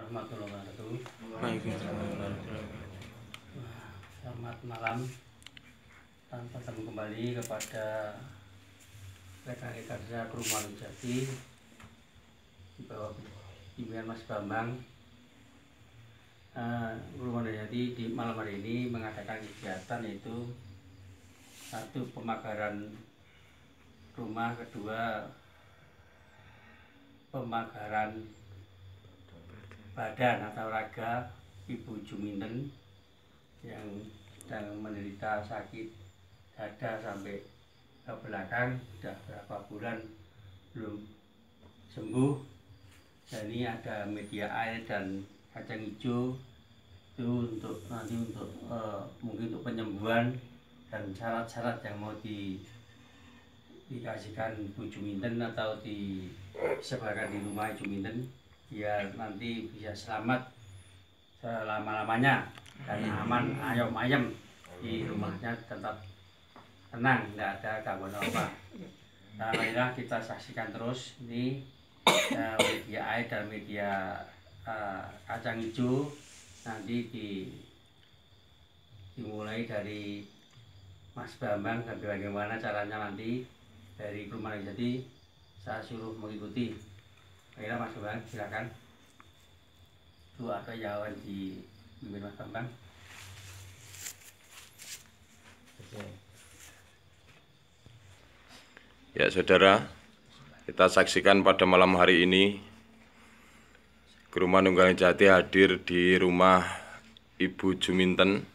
warahmatullahi wabarakatuh. Waalaikumsalam. Selamat malam. Dan bertemu kembali kepada rekan-rekan saya Rumah Jati di bawah pimpinan Mas Bambang. Rumah Jati di malam hari ini mengadakan kegiatan, yaitu satu, pemagaran rumah, kedua pemagaran badan atau raga Ibu Juminten yang sedang menderita sakit dada sampai ke belakang, sudah berapa bulan belum sembuh. Dan ini ada media air dan kacang hijau itu untuk nanti mungkin untuk penyembuhan dan syarat-syarat yang mau dikasihkan Bu Juminten atau disebarkan di rumah Juminten, biar nanti bisa selamat selama-lamanya dan aman ayam di rumahnya, tetap tenang, tidak ada gangguan apa. Nah, marilah kita saksikan terus ini media air dan media kacang hijau. Nanti dimulai dari Mas Bambang dan bagaimana caranya nanti dari Rumah Jati saya suruh mengikuti. Baiklah Mas Bambang, silakan. Dua atau jawaban di pimpin Mas Bambang. Ya saudara, kita saksikan pada malam hari ini Rumah Nunggal Jati hadir di rumah Ibu Juminten.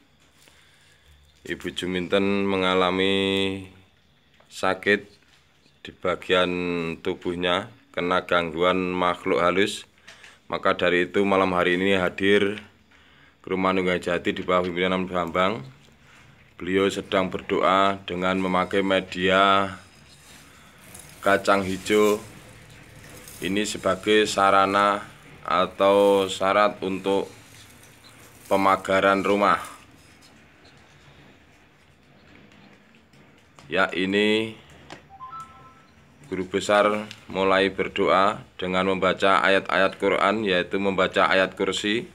Ibu Juminten mengalami sakit di bagian tubuhnya, kena gangguan makhluk halus. Maka dari itu malam hari ini hadir ke Rumah Nunggal Jati di bawah pimpinan Bambang. Beliau sedang berdoa dengan memakai media kacang hijau. Ini sebagai sarana atau syarat untuk pemagaran rumah. Ya, ini guru besar mulai berdoa dengan membaca ayat-ayat Quran, yaitu membaca ayat kursi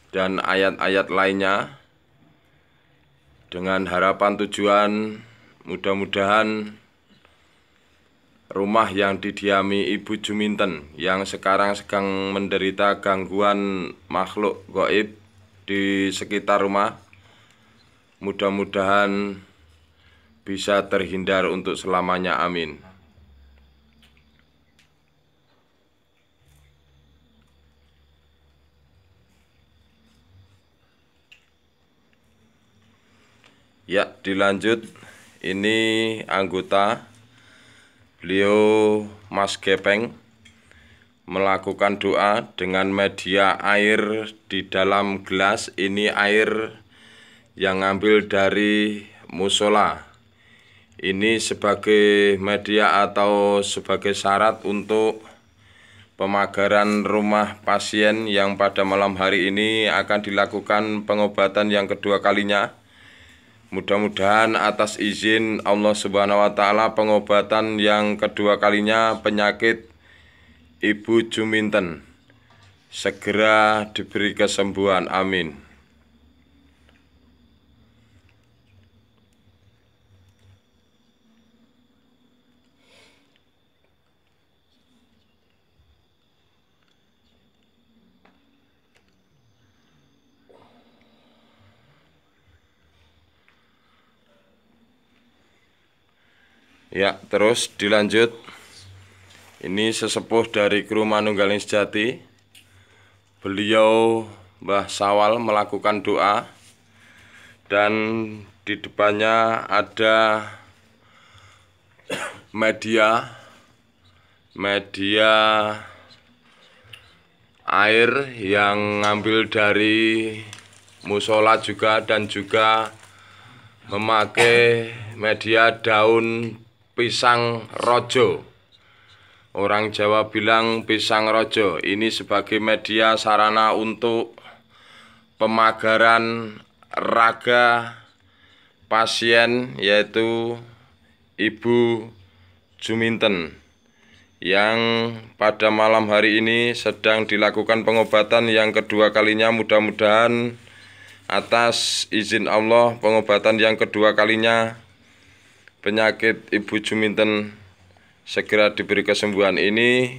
dan ayat-ayat lainnya, dengan harapan tujuan mudah-mudahan rumah yang didiami Ibu Juminten yang sekarang sedang menderita gangguan makhluk gaib di sekitar rumah, mudah-mudahan bisa terhindar untuk selamanya. Amin. Ya, dilanjut. Ini anggota, beliau Mas Gepeng, melakukan doa dengan media air di dalam gelas. Ini air yang ngambil dari musola. Ini sebagai media atau sebagai syarat untuk pemagaran rumah pasien yang pada malam hari ini akan dilakukan pengobatan yang kedua kalinya. Mudah-mudahan atas izin Allah Subhanahu wa Ta'ala, pengobatan yang kedua kalinya penyakit Ibu Juminten segera diberi kesembuhan. Amin. Ya, terus dilanjut. Ini sesepuh dari Rumah Nunggal Jati. Beliau Mbah Sawal melakukan doa, dan di depannya ada media air yang ngambil dari musola juga, dan juga memakai media daun pisang rojo. Orang Jawa bilang pisang rojo. Ini sebagai media sarana untuk pemagaran raga pasien, yaitu Ibu Juminten yang pada malam hari ini sedang dilakukan pengobatan yang kedua kalinya. Mudah-mudahan atas izin Allah pengobatan yang kedua kalinya penyakit Ibu Juminten segera diberi kesembuhan. Ini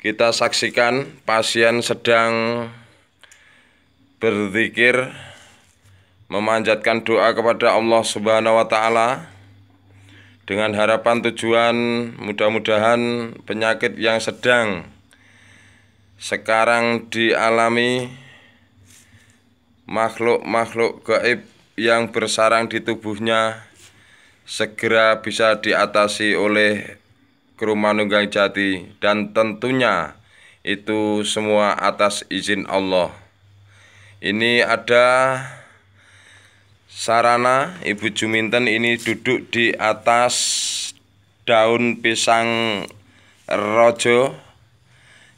kita saksikan pasien sedang berzikir, memanjatkan doa kepada Allah Subhanahu wa Ta'ala dengan harapan tujuan mudah-mudahan penyakit yang sedang sekarang dialami makhluk-makhluk gaib yang bersarang di tubuhnya segera bisa diatasi oleh kru Manunggang Jati, dan tentunya itu semua atas izin Allah. Ini ada sarana Ibu Juminten ini duduk di atas daun pisang rojo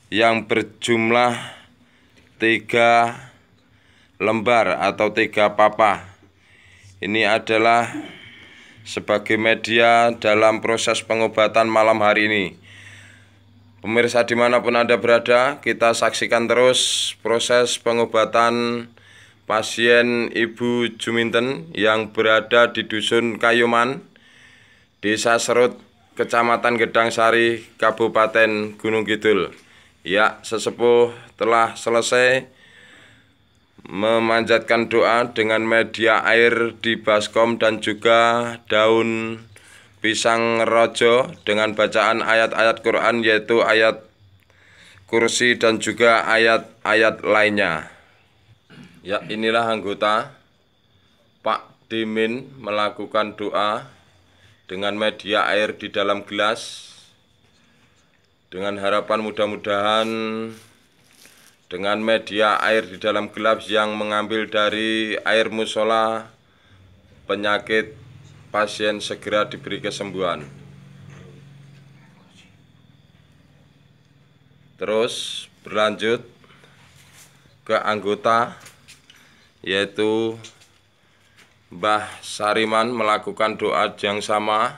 yang berjumlah 3 lembar atau 3 papa. Ini adalah sebagai media dalam proses pengobatan malam hari ini. Pemirsa dimanapun Anda berada, kita saksikan terus proses pengobatan pasien Ibu Juminten yang berada di Dusun Kayuman, Desa Serut, Kecamatan Gedangsari, Kabupaten Gunung Kidul. Ya, sesepuh telah selesai memanjatkan doa dengan media air di baskom dan juga daun pisang rojo dengan bacaan ayat-ayat Quran, yaitu ayat kursi dan juga ayat-ayat lainnya. Ya, inilah anggota Pak Dimin melakukan doa dengan media air di dalam gelas dengan harapan mudah-mudahan dengan media air di dalam gelas yang mengambil dari air musola penyakit pasien segera diberi kesembuhan. Terus berlanjut ke anggota yaitu Mbah Sariman melakukan doa yang sama,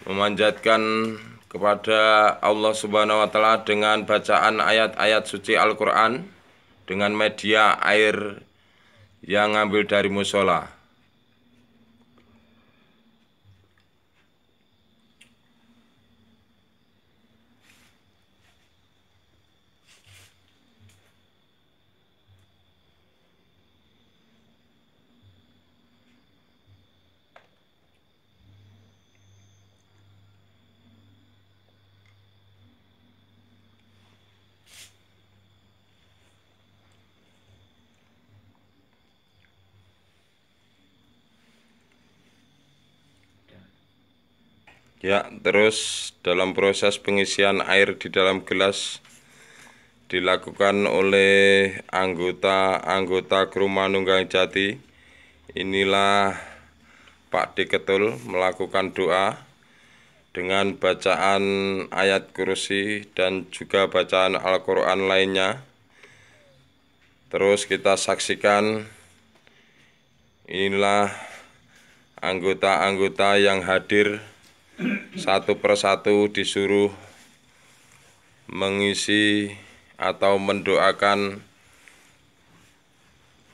memanjatkan kepada Allah Subhanahu wa Ta'ala dengan bacaan ayat-ayat suci Al-Quran dengan media air yang ngambil dari musola. Ya, terus dalam proses pengisian air di dalam gelas dilakukan oleh anggota kru Manunggang Jati. Inilah Pak Diketul melakukan doa dengan bacaan ayat kursi dan juga bacaan Al-Quran lainnya. Terus kita saksikan inilah anggota-anggota yang hadir satu persatu disuruh mengisi atau mendoakan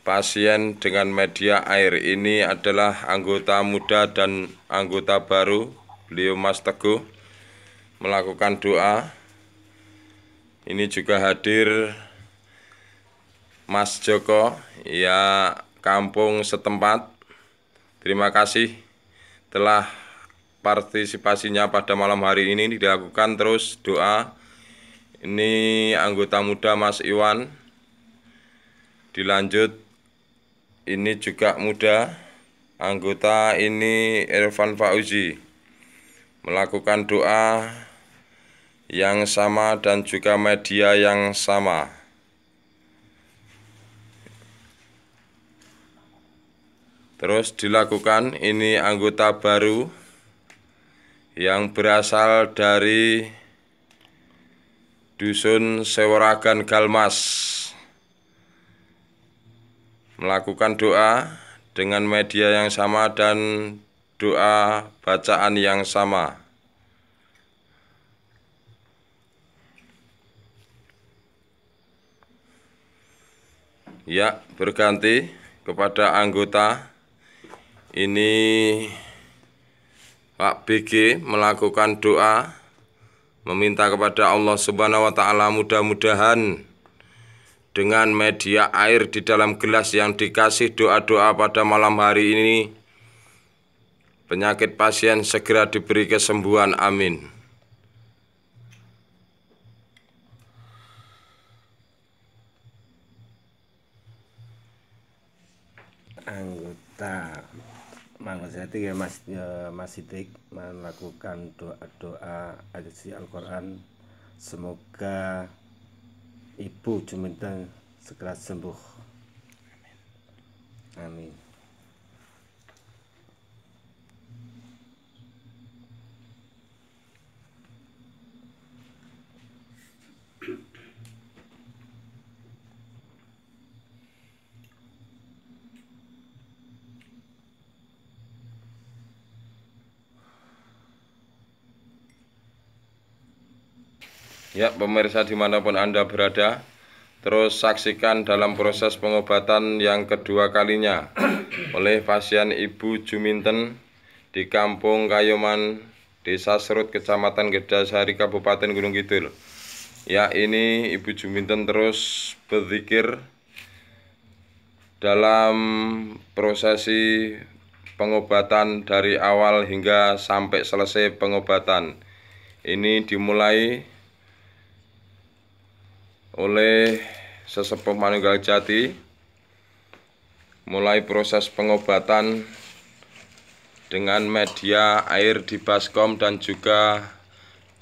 pasien dengan media air. Ini adalah anggota muda dan anggota baru, beliau Mas Teguh melakukan doa. Ini juga hadir Mas Joko, ya kampung setempat. Terima kasih telah partisipasinya pada malam hari ini dilakukan. Terus doa ini anggota muda Mas Iwan, dilanjut ini juga muda anggota ini Irfan Fauzi melakukan doa yang sama dan juga media yang sama. Terus dilakukan ini anggota baru yang berasal dari Dusun Sewaragan Galmas melakukan doa dengan media yang sama dan doa bacaan yang sama. Ya, berganti kepada anggota. Ini Pak BG melakukan doa meminta kepada Allah Subhanahu wa taala mudah-mudahan dengan media air di dalam gelas yang dikasih doa-doa pada malam hari ini penyakit pasien segera diberi kesembuhan. Amin. Anggota Mangunjati ya Mas Sidik melakukan doa-doa ayat Al-Quran, semoga Ibu Juminten segera sembuh. Amin. Ya, pemirsa dimanapun Anda berada, terus saksikan dalam proses pengobatan yang kedua kalinya oleh pasien Ibu Juminten di Kampung Kayoman, Desa Serut, Kecamatan Gedasari, Kabupaten Gunung Kidul. Ya, ini Ibu Juminten terus berzikir dalam prosesi pengobatan dari awal hingga sampai selesai pengobatan. Ini dimulai oleh Sesepuh Manunggaljati, mulai proses pengobatan dengan media air di baskom dan juga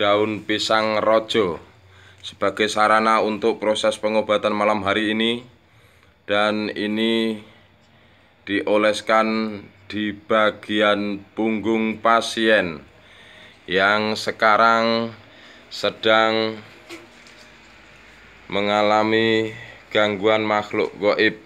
daun pisang rojo sebagai sarana untuk proses pengobatan malam hari ini, dan ini dioleskan di bagian punggung pasien yang sekarang sedang mengalami gangguan makhluk gaib.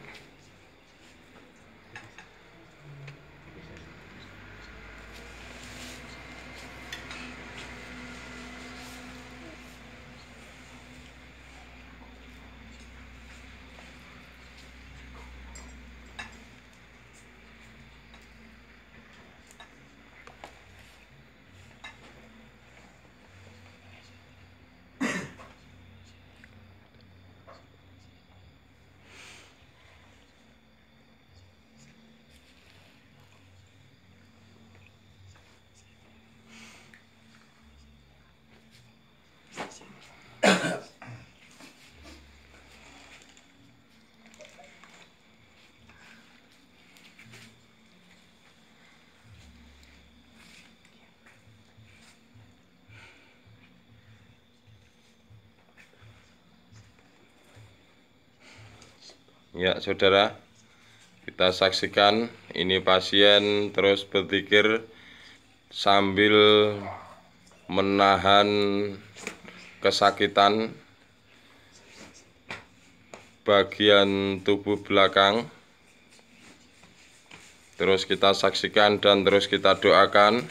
Ya, saudara, kita saksikan ini pasien terus berzikir sambil menahan kesakitan bagian tubuh belakang. Terus kita saksikan dan terus kita doakan.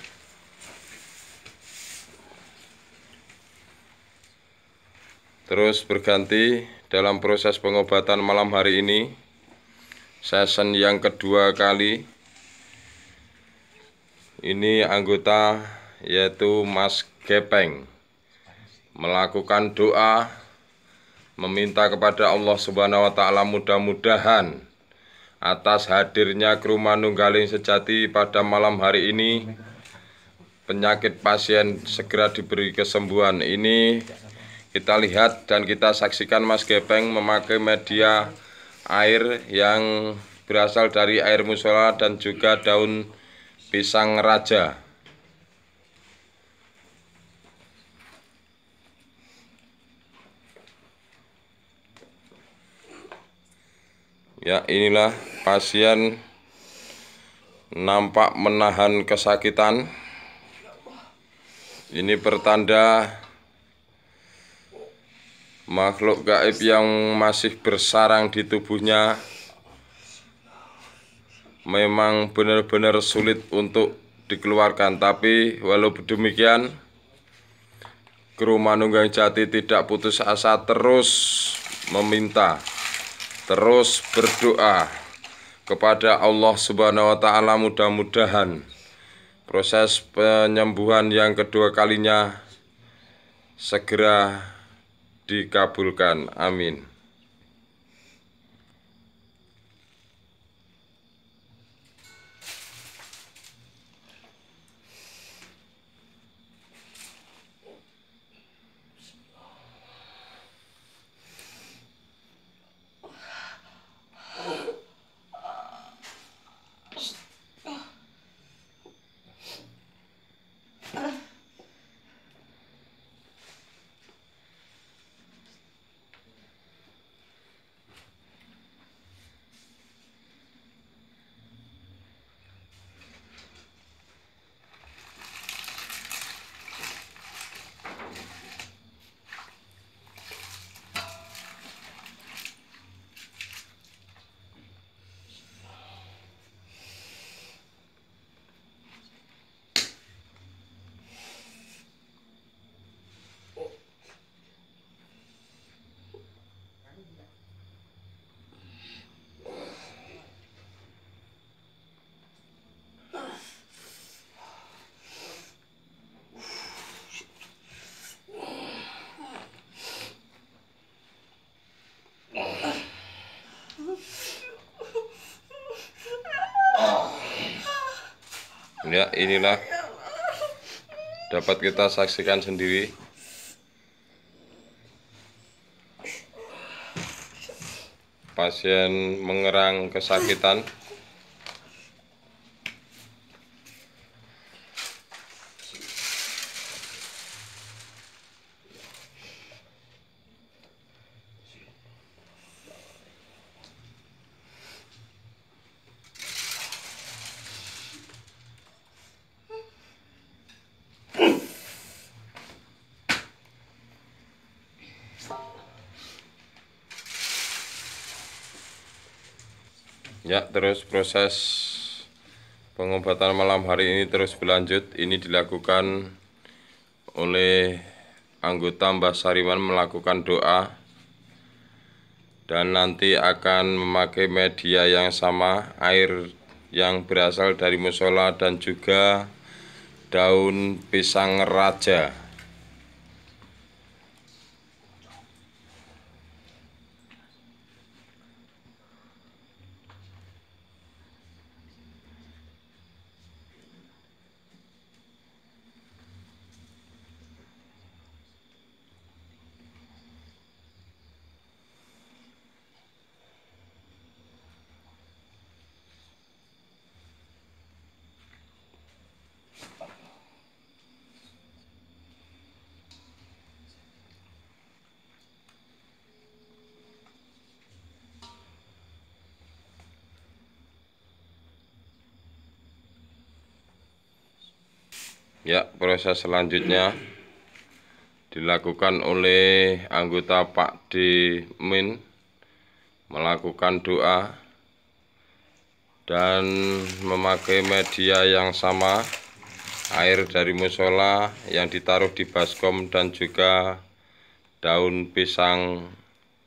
Terus berganti dalam proses pengobatan malam hari ini, session yang kedua kali. Ini anggota yaitu Mas Gepeng melakukan doa meminta kepada Allah Subhanahu wa taala mudah-mudahan atas hadirnya kru Manunggaling sejati pada malam hari ini penyakit pasien segera diberi kesembuhan. Ini kita lihat dan kita saksikan Mas Gepeng memakai media air yang berasal dari air musola dan juga daun pisang raja. Ya, inilah pasien nampak menahan kesakitan. Ini pertanda makhluk gaib yang masih bersarang di tubuhnya memang benar-benar sulit untuk dikeluarkan. Tapi walaupun demikian, kru Manunggaling Jati tidak putus asa, terus meminta terus berdoa kepada Allah Subhanahu wa taala, mudah-mudahan proses penyembuhan yang kedua kalinya segera dikabulkan. Amin. Ya, inilah dapat kita saksikan sendiri pasien mengerang kesakitan. Ya, terus proses pengobatan malam hari ini terus berlanjut. Ini dilakukan oleh anggota Mbah Sariman melakukan doa, dan nanti akan memakai media yang sama, air yang berasal dari musola dan juga daun pisang raja. Ya, proses selanjutnya dilakukan oleh anggota Pak D. Min melakukan doa dan memakai media yang sama, air dari musola yang ditaruh di baskom dan juga daun pisang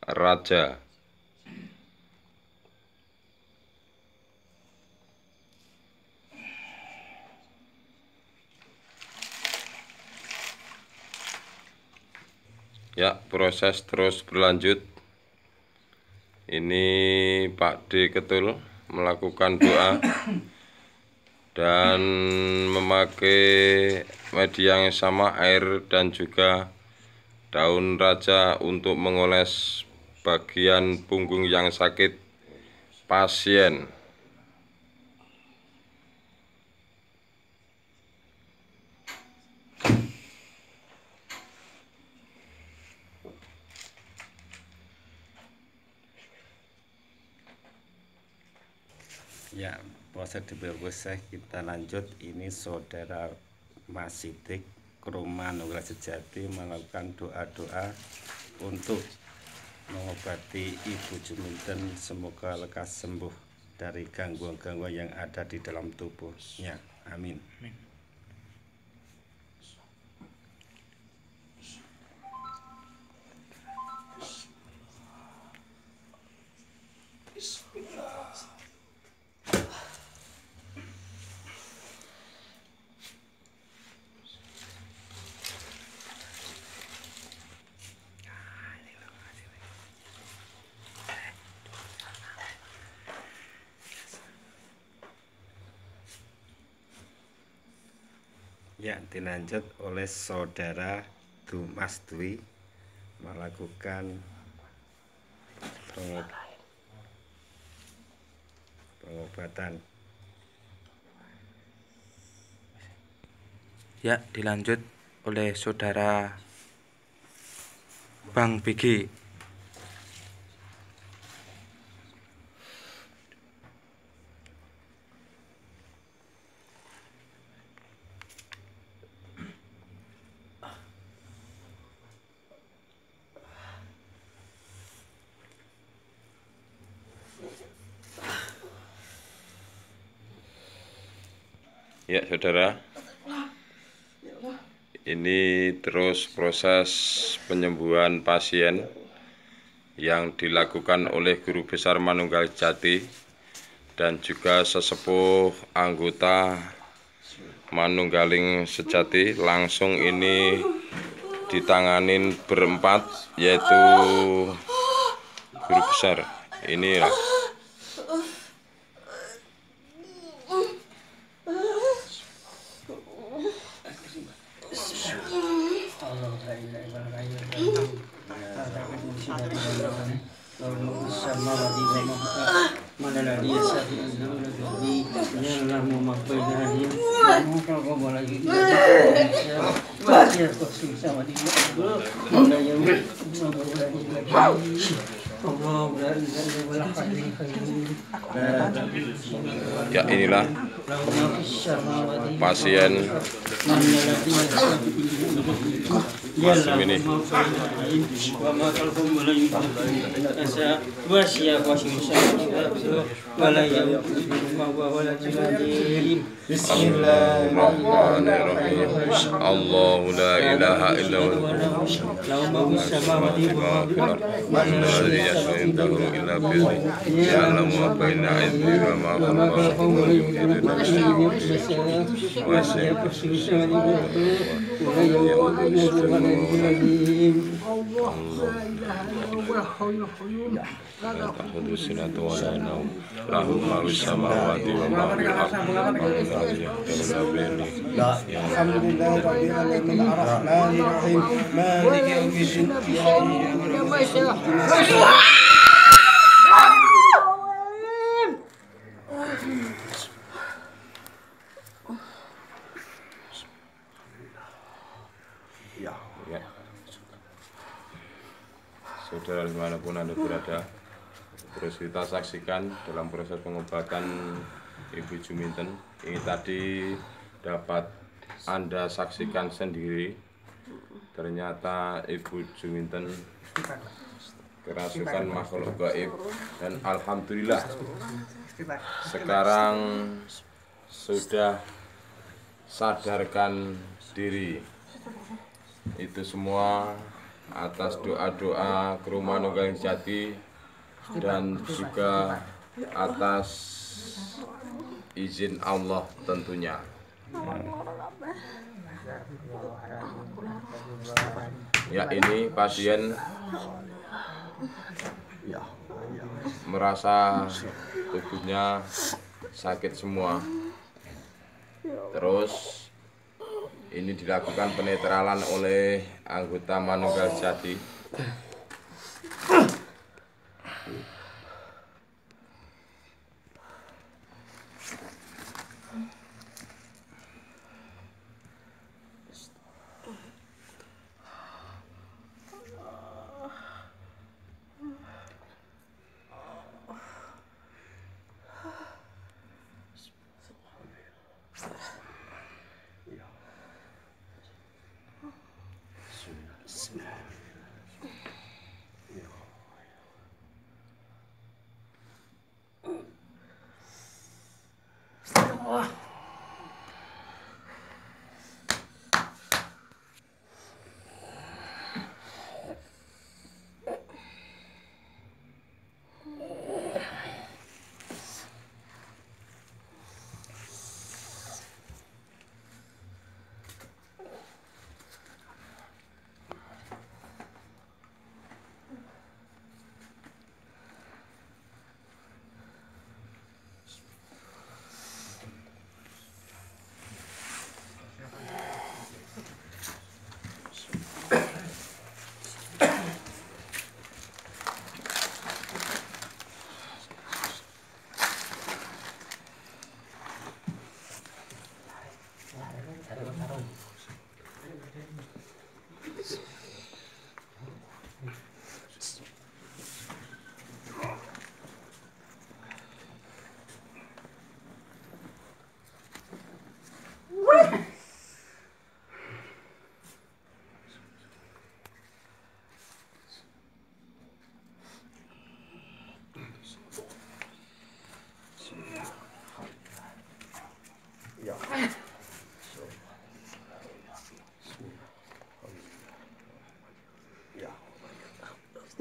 raja. Ya, proses terus berlanjut. Ini Pak D. Ketul melakukan doa dan memakai media yang sama, air dan juga daun raja untuk mengoles bagian punggung yang sakit pasien. Ya, proses selesai, kita lanjut. Ini saudara Mas Sidik ke rumah Nunggal Sejati melakukan doa-doa untuk mengobati Ibu Juminten, semoga lekas sembuh dari gangguan-gangguan yang ada di dalam tubuhnya. Amin. Ya, dilanjut oleh saudara Mas Dwi melakukan pengobatan. Ya, dilanjut oleh saudara Bang Bigi. Ya saudara, ini terus proses penyembuhan pasien yang dilakukan oleh Guru Besar Manunggal Jati dan juga sesepuh anggota Manunggaling Sejati. Langsung ini ditanganin berempat, yaitu Guru Besar inilah. Ya, inilah pasien masuk ini. Bismillahirrahmanirrahim. Allahu la ilaha illallah. Ya'lamu ma baina aydihim wa ma khalfahum wa la yuhituna bi shay'in min Saudara dimanapun Anda berada, terus kita saksikan dalam proses pengobatan Ibu Juminten. Ini tadi dapat Anda saksikan sendiri, ternyata Ibu Juminten kerasukan makhluk gaib, dan alhamdulillah sekarang sudah sadarkan diri. Itu semua atas doa-doa Guru Manunggaling Jati dan juga atas izin Allah tentunya. Ya, ini pasien merasa tubuhnya sakit semua. Terus ini dilakukan penetralan oleh anggota Manunggal Jati.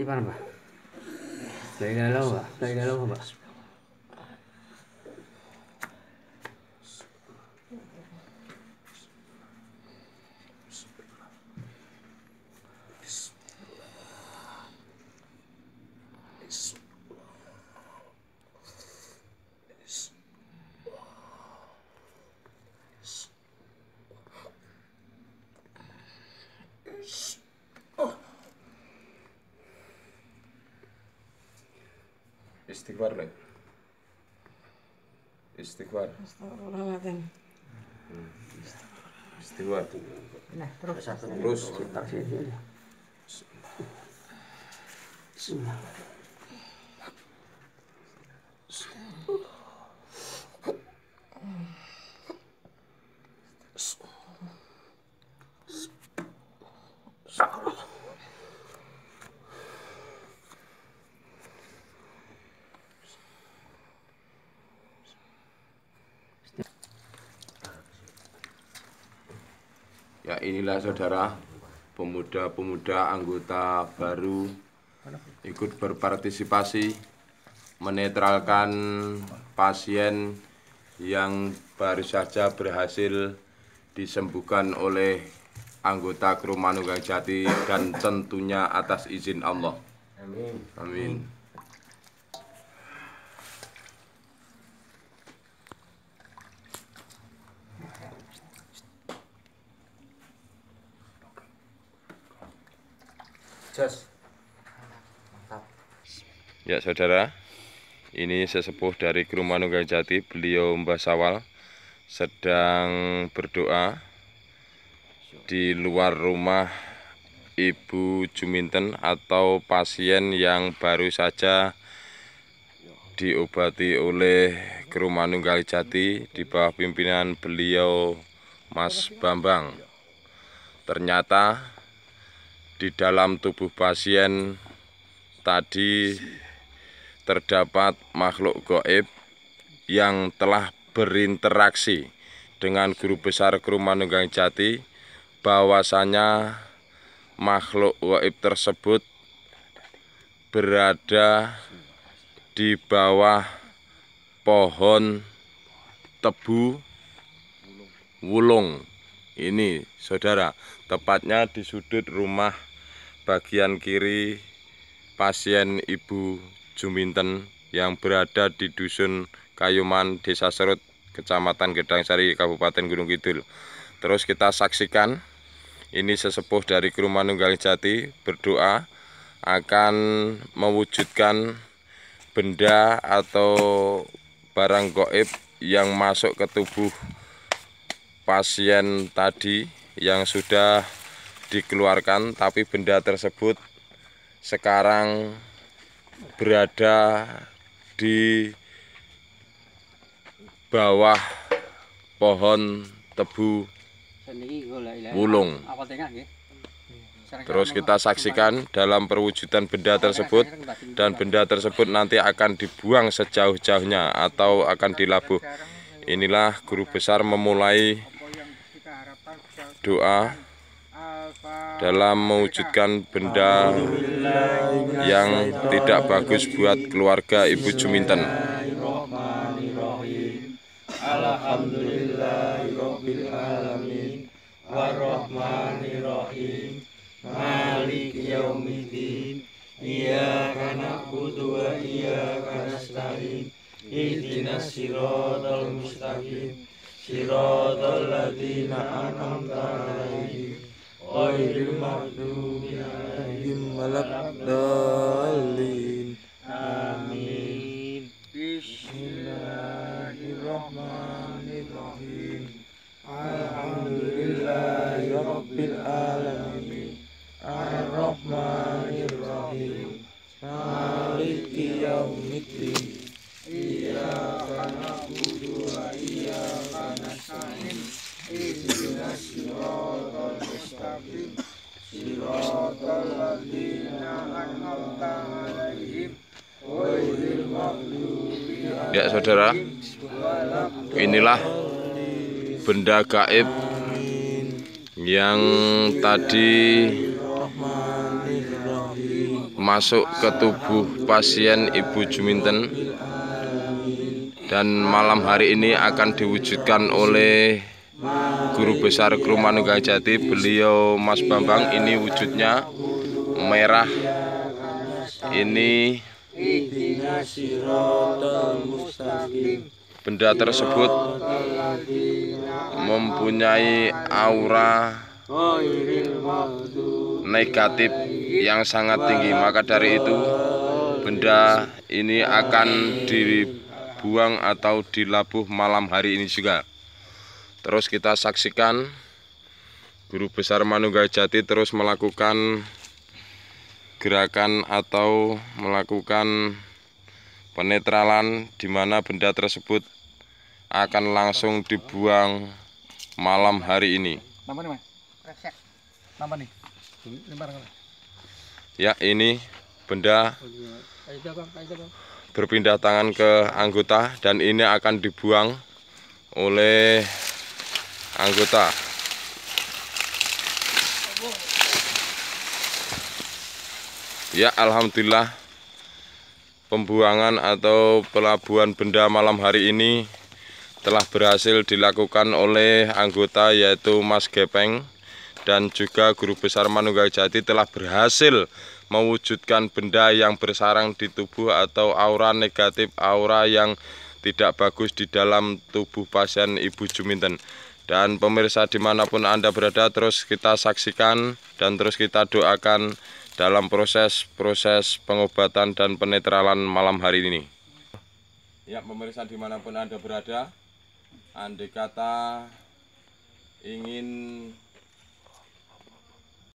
Istighfar, Pak. La ilaha illallah, la ilaha illallah, Pak. Istighfar nih. Istighfar. Istighfar. Nah, terus satu. Terus. Tak sini. Bismillah. Ya inilah saudara, pemuda-pemuda anggota baru ikut berpartisipasi menetralkan pasien yang baru saja berhasil disembuhkan oleh anggota kru Manunggal Jati dan tentunya atas izin Allah. Amin. Amin. Ya saudara, ini sesepuh dari kru Manunggal Jati, beliau Mbah Sawal sedang berdoa di luar rumah Ibu Juminten atau pasien yang baru saja diobati oleh kru Manunggal Jati di bawah pimpinan beliau Mas Bambang. Ternyata di dalam tubuh pasien tadi terdapat makhluk gaib yang telah berinteraksi dengan guru besar kru Manunggal Jati, bahwasanya makhluk gaib tersebut berada di bawah pohon tebu wulung. Ini saudara, tepatnya di sudut rumah bagian kiri pasien Ibu Juminten yang berada di Dusun Kayuman, Desa Serut, Kecamatan Gedangsari, Kabupaten Gunung Kidul. Terus kita saksikan ini sesepuh dari kru Manunggal Jati berdoa akan mewujudkan benda atau barang gaib yang masuk ke tubuh pasien tadi yang sudah dikeluarkan, tapi benda tersebut sekarang berada di bawah pohon tebu wulung. Terus kita saksikan dalam perwujudan benda tersebut, dan benda tersebut nanti akan dibuang sejauh-jauhnya atau akan dilabuh. Inilah guru besar memulai doa dalam mewujudkan benda yang tidak bagus buat keluarga Ibu Juminten. Alhamdulillahirabbil alamin warrahmanirrahim maliki yaumiddin iyyaka na'budu wa iyyaka nasta'in ihdinas siratal mustaqim siratal ladzina an'amta 'alaihim ghairil maghdubi 'alaihim waladdallin. Amin. Bismillahirrahmanirrahim. Alhamdulillahirabbil alamin arrahmanirrahim maliki yaumiddin iyyaka na'budu wa iyyaka nasta'in ihdinas siratal mustaqim siratal ladzina an'amta 'alaihim ghairil maghdubi 'alaihim. Ya saudara, inilah benda gaib yang tadi masuk ke tubuh pasien Ibu Juminten, dan malam hari ini akan diwujudkan oleh Guru Besar Kru Manunggal Jati, beliau Mas Bambang. Ini wujudnya merah, ini benda tersebut mempunyai aura negatif yang sangat tinggi. Maka dari itu benda ini akan dibuang atau dilabuh malam hari ini juga. Terus kita saksikan Guru Besar Manunggal Jati terus melakukan gerakan atau melakukan penetralan, di mana benda tersebut akan langsung dibuang malam hari ini. Ya, ini benda berpindah tangan ke anggota dan ini akan dibuang oleh anggota. Ya, alhamdulillah pembuangan atau pelabuhan benda malam hari ini telah berhasil dilakukan oleh anggota, yaitu Mas Gepeng, dan juga Guru Besar Manunggal Jati telah berhasil mewujudkan benda yang bersarang di tubuh atau aura negatif, aura yang tidak bagus di dalam tubuh pasien Ibu Juminten. Dan pemirsa dimanapun Anda berada, terus kita saksikan dan terus kita doakan dalam proses pengobatan dan penetralan malam hari ini. Ya, pemirsa dimanapun Anda berada, andai kata ingin